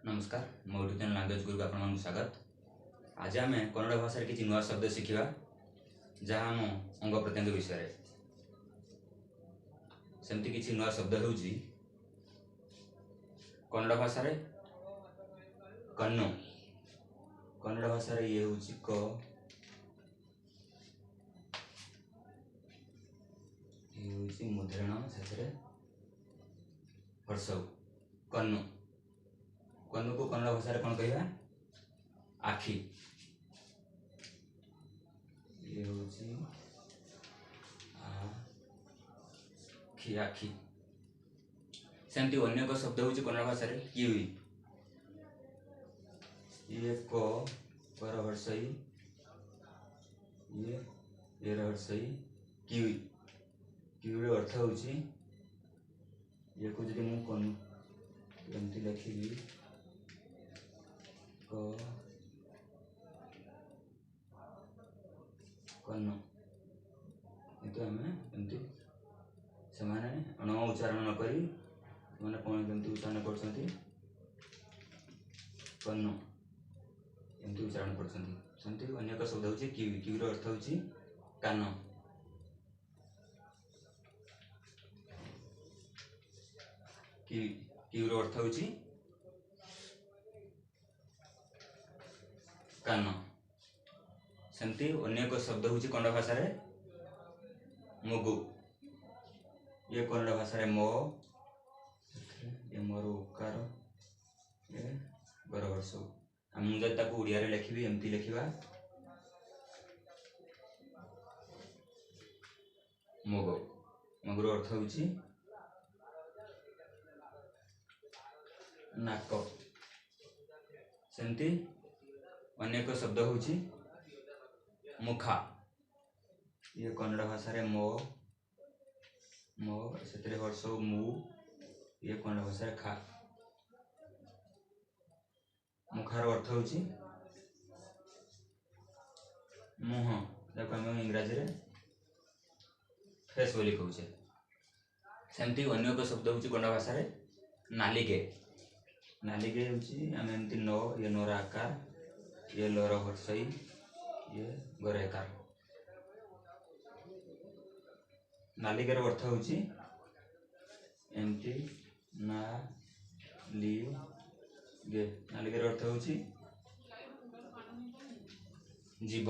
नमस्कार मो YouTube channel language गुरु को आपको स्वागत। आज आम कन्नड़ भाषा किसी नुआ शब्द शिखा जहाँ आम अंग प्रत्यंग विषय सेमती किसी नुआ शब्द हो कन्नड़ भाषा कन्नो कन्नड़ भाषा ये हूँ मुद्रण से हर्षौ कन्नो कन्नु को कन्नड़ भाषा कौन कह आखि ये हूँ आखि आखि सेमती अन्य एक शब्द हूँ कन्नड़ भाषा किवी ये कर हर्षई ये हर्षई किवी किवी अर्थ हूँ ये को जब मुझे कन्नु लिखी कन्न किंतु आम एमती से अण उच्चारण नक कौन कमी उच्चारण कर कन्न एमती उच्चारण करमती अन्य एक शब्द हूँ किवी किवीर अर्थ हूँ कान किवीर अर्थ हूँ कान सेमती अन्य एक शब्द हूँ कन्नड़ भाषा मगु ये कन्नड़ भाषा मो ये मोर उकार ये बरवर्ष मुझे ओडिया लिखी एमती लिखा मगो मगुर अर्थ हूँ नाक सेमती अनेक शब्द हूँ मुखा ये कन्नड़ भाषा मो मो से हर्ष मु ये कन्नड़ भाषा खा मुखार अर्थ हूँ मुह जब आम इंग्राजी फेस बोली कहे सेमती अन्य एक शब्द हूँ कन्नड़ भाषा नालिके नालिके हूँ आम एमती न ये नोर आकार ये लर हर्षई ये गरेकार नालिकार अर्थ हूँ एमती ना ली गे नालिकार अर्थ हूँ जीभ